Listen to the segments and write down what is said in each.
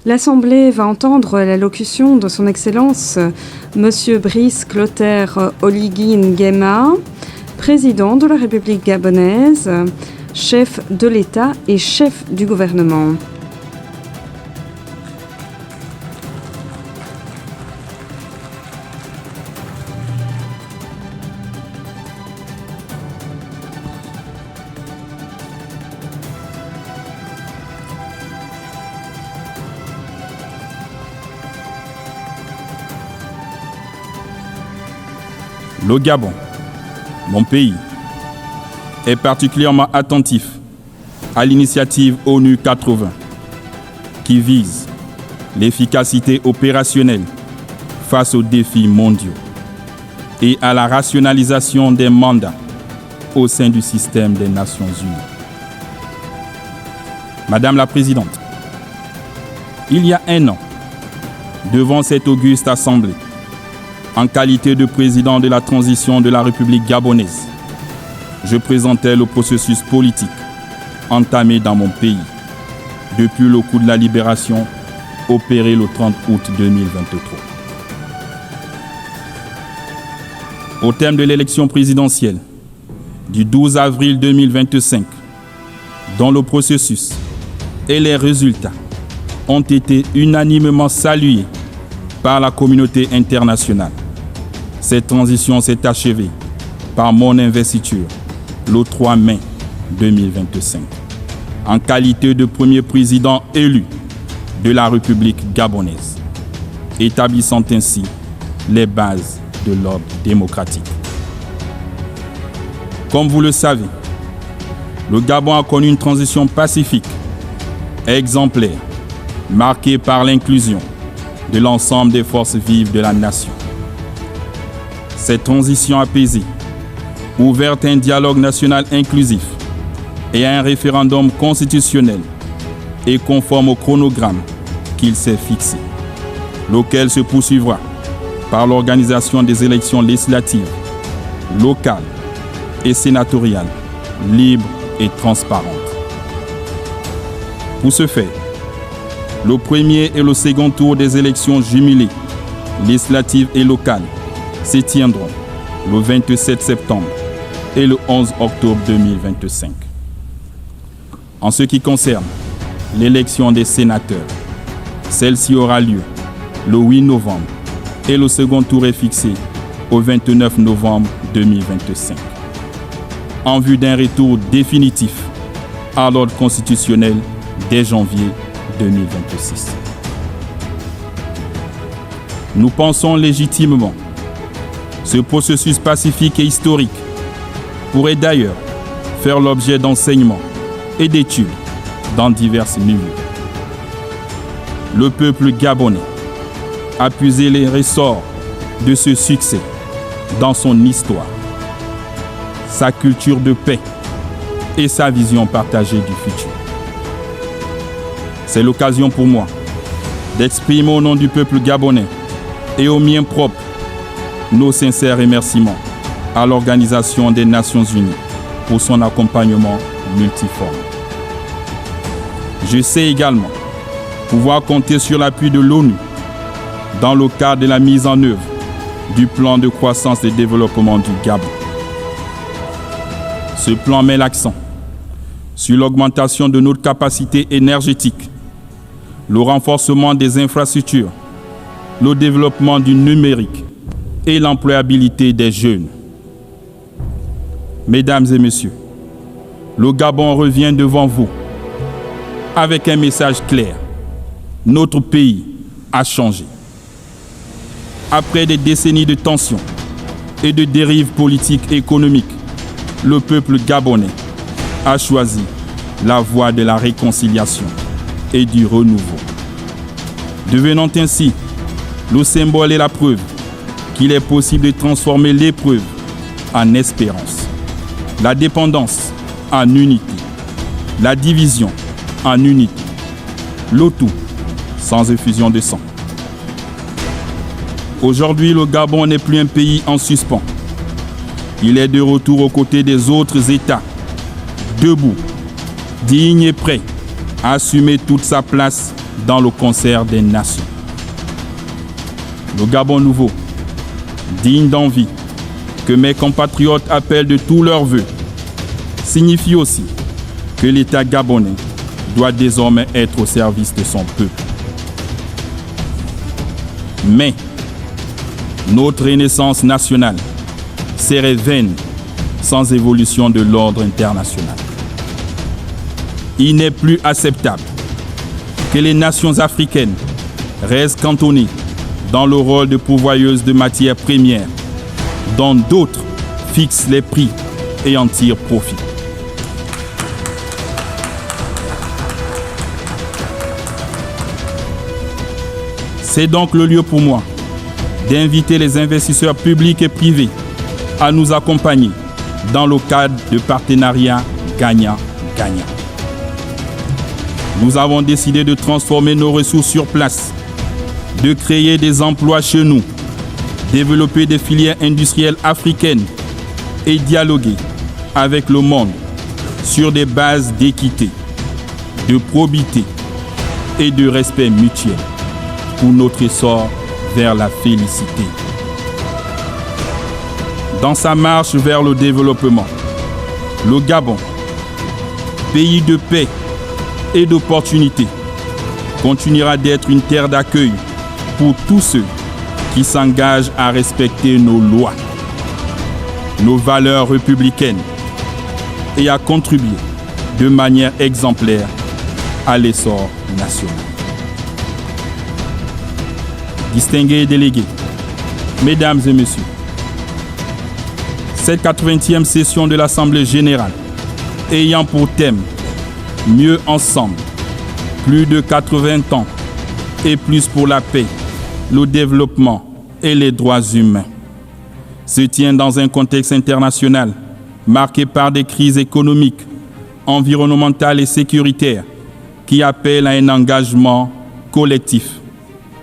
L'Assemblée va entendre l'allocution de son Excellence Monsieur Brice Clotaire Oligui Nguema, président de la République gabonaise, chef de l'État et chef du gouvernement. Le Gabon, mon pays, est particulièrement attentif à l'initiative ONU 80 qui vise l'efficacité opérationnelle face aux défis mondiaux et à la rationalisation des mandats au sein du système des Nations Unies. Madame la Présidente, il y a un an, devant cette auguste Assemblée, en qualité de président de la transition de la République gabonaise, je présentais le processus politique entamé dans mon pays depuis le coup de la libération opéré le 30 août 2023. Au terme de l'élection présidentielle du 12 avril 2025, dont le processus et les résultats ont été unanimement salués par la communauté internationale, cette transition s'est achevée par mon investiture le 3 mai 2025, en qualité de premier président élu de la République gabonaise, établissant ainsi les bases de l'ordre démocratique. Comme vous le savez, le Gabon a connu une transition pacifique, exemplaire, marquée par l'inclusion de l'ensemble des forces vives de la nation. Cette transition apaisée, ouverte à un dialogue national inclusif et à un référendum constitutionnel et conforme au chronogramme qu'il s'est fixé, lequel se poursuivra par l'organisation des élections législatives, locales et sénatoriales, libres et transparentes. Pour ce faire, le premier et le second tour des élections jumelées, législatives et locales, se tiendront le 27 septembre et le 11 octobre 2025. En ce qui concerne l'élection des sénateurs, celle-ci aura lieu le 8 novembre et le second tour est fixé au 29 novembre 2025, en vue d'un retour définitif à l'ordre constitutionnel dès janvier 2026. Nous pensons légitimement ce processus pacifique et historique pourrait d'ailleurs faire l'objet d'enseignements et d'études dans divers milieux. Le peuple gabonais a puisé les ressorts de ce succès dans son histoire, sa culture de paix et sa vision partagée du futur. C'est l'occasion pour moi d'exprimer au nom du peuple gabonais et au mien propre nos sincères remerciements à l'Organisation des Nations Unies pour son accompagnement multiforme. Je sais également pouvoir compter sur l'appui de l'ONU dans le cadre de la mise en œuvre du plan de croissance et développement du Gabon. Ce plan met l'accent sur l'augmentation de notre capacité énergétique, le renforcement des infrastructures, le développement du numérique et l'employabilité des jeunes. Mesdames et messieurs, le Gabon revient devant vous avec un message clair. Notre pays a changé. Après des décennies de tensions et de dérives politiques et économiques, le peuple gabonais a choisi la voie de la réconciliation et du renouveau, devenant ainsi le symbole et la preuve qu'il est possible de transformer l'épreuve en espérance, la dépendance en unité, la division en unité, le tout sans effusion de sang. Aujourd'hui, le Gabon n'est plus un pays en suspens. Il est de retour aux côtés des autres États, debout, digne et prêt à assumer toute sa place dans le concert des nations. Le Gabon nouveau, digne d'envie, que mes compatriotes appellent de tous leurs vœux, signifie aussi que l'État gabonais doit désormais être au service de son peuple. Mais notre renaissance nationale serait vaine sans évolution de l'ordre international. Il n'est plus acceptable que les nations africaines restent cantonnées dans le rôle de pourvoyeuses de matières premières, dont d'autres fixent les prix et en tirent profit. C'est donc le lieu pour moi d'inviter les investisseurs publics et privés à nous accompagner dans le cadre de partenariats gagnant-gagnant. Nous avons décidé de transformer nos ressources sur place, de créer des emplois chez nous, développer des filières industrielles africaines et dialoguer avec le monde sur des bases d'équité, de probité et de respect mutuel pour notre essor vers la félicité. Dans sa marche vers le développement, le Gabon, pays de paix et d'opportunités, continuera d'être une terre d'accueil pour tous ceux qui s'engagent à respecter nos lois, nos valeurs républicaines et à contribuer de manière exemplaire à l'essor national. Distingués délégués, mesdames et messieurs, cette 80e session de l'Assemblée générale ayant pour thème « Mieux ensemble, plus de 80 ans et plus pour la paix, le développement et les droits humains » se tient dans un contexte international marqué par des crises économiques, environnementales et sécuritaires qui appellent à un engagement collectif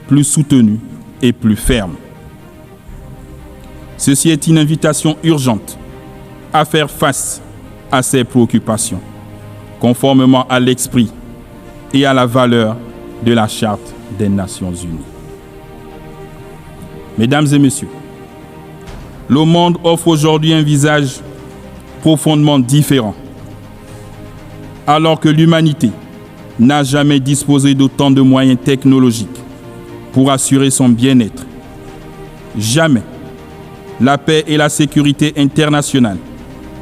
plus soutenu et plus ferme. Ceci est une invitation urgente à faire face à ces préoccupations, conformément à l'esprit et à la valeur de la Charte des Nations Unies. Mesdames et messieurs, le monde offre aujourd'hui un visage profondément différent. Alors que l'humanité n'a jamais disposé d'autant de moyens technologiques pour assurer son bien-être, jamais la paix et la sécurité internationale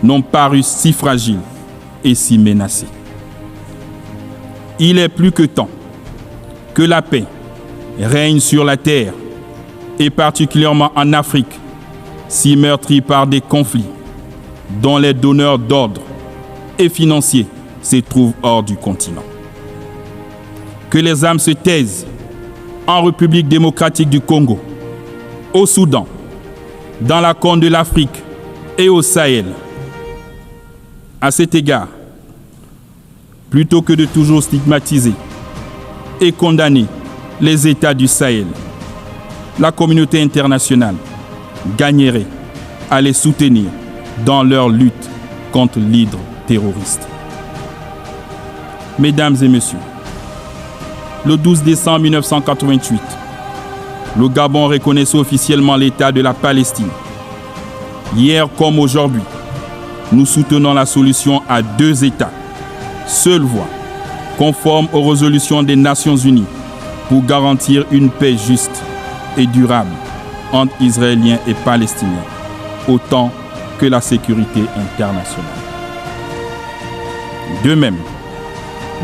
n'ont paru si fragiles et si menacées. Il est plus que temps que la paix règne sur la terre, et particulièrement en Afrique, si meurtrie par des conflits dont les donneurs d'ordre et financiers se trouvent hors du continent. Que les âmes se taisent en République démocratique du Congo, au Soudan, dans la Corne de l'Afrique et au Sahel. À cet égard, plutôt que de toujours stigmatiser et condamner les États du Sahel, la communauté internationale gagnerait à les soutenir dans leur lutte contre l'hydre terroriste. Mesdames et messieurs, le 12 décembre 1988, le Gabon reconnaissait officiellement l'État de la Palestine. Hier comme aujourd'hui, nous soutenons la solution à 2 États, seule voie, conforme aux résolutions des Nations Unies, pour garantir une paix juste et durable entre Israéliens et Palestiniens, autant que la sécurité internationale. De même,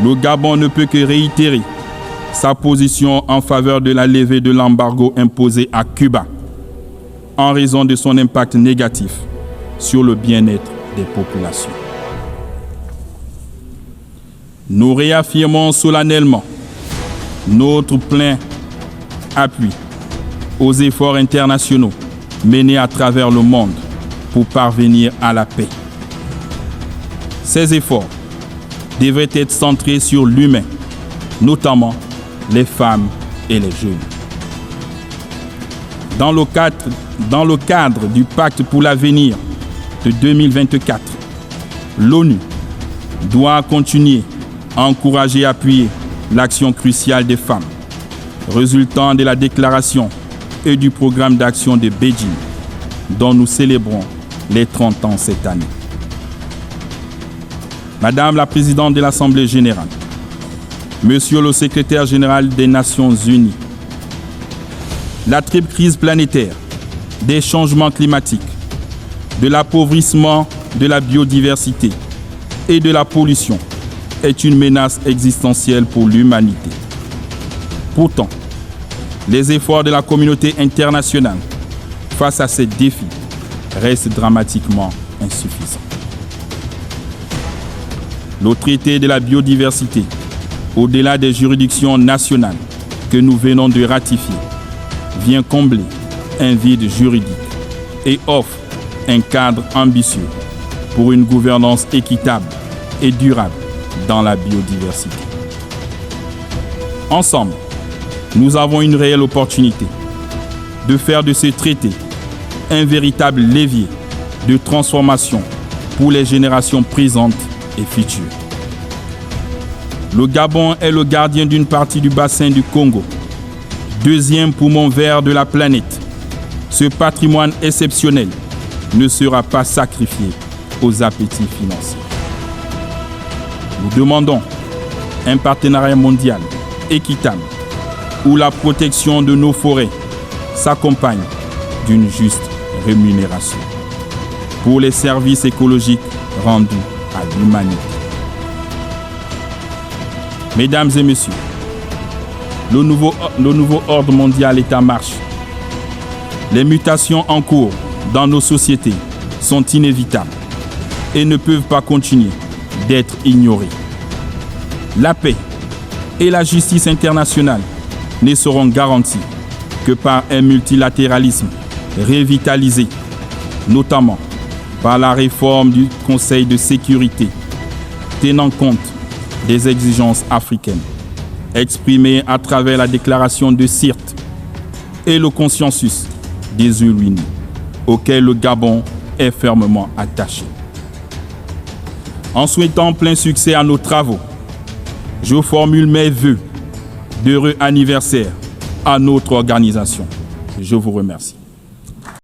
le Gabon ne peut que réitérer sa position en faveur de la levée de l'embargo imposé à Cuba en raison de son impact négatif sur le bien-être des populations. Nous réaffirmons solennellement notre plein appui aux efforts internationaux menés à travers le monde pour parvenir à la paix. Ces efforts devraient être centrés sur l'humain, notamment les femmes et les jeunes. Dans le cadre du Pacte pour l'avenir de 2024, l'ONU doit continuer à encourager et appuyer l'action cruciale des femmes, résultant de la déclaration et du programme d'action de Beijing, dont nous célébrons les 30 ans cette année. Madame la Présidente de l'Assemblée générale, Monsieur le Secrétaire général des Nations unies, la triple crise planétaire, des changements climatiques, de l'appauvrissement de la biodiversité et de la pollution est une menace existentielle pour l'humanité. Pourtant, les efforts de la communauté internationale face à ces défis restent dramatiquement insuffisants. Le traité de la biodiversité, au-delà des juridictions nationales que nous venons de ratifier, vient combler un vide juridique et offre un cadre ambitieux pour une gouvernance équitable et durable dans la biodiversité. Ensemble, nous avons une réelle opportunité de faire de ce traité un véritable levier de transformation pour les générations présentes et futures. Le Gabon est le gardien d'une partie du bassin du Congo, deuxième poumon vert de la planète. Ce patrimoine exceptionnel ne sera pas sacrifié aux appétits financiers. Nous demandons un partenariat mondial équitable où la protection de nos forêts s'accompagne d'une juste rémunération pour les services écologiques rendus à l'humanité. Mesdames et messieurs, le nouveau ordre mondial est en marche. Les mutations en cours dans nos sociétés sont inévitables et ne peuvent pas continuer d'être ignorées. La paix et la justice internationale ne seront garanties que par un multilatéralisme revitalisé, notamment par la réforme du Conseil de sécurité, tenant compte des exigences africaines exprimées à travers la déclaration de Sirte et le consensus des îles Unies, auquel le Gabon est fermement attaché. En souhaitant plein succès à nos travaux, je formule mes vœux d'heureux anniversaire à notre organisation. Je vous remercie.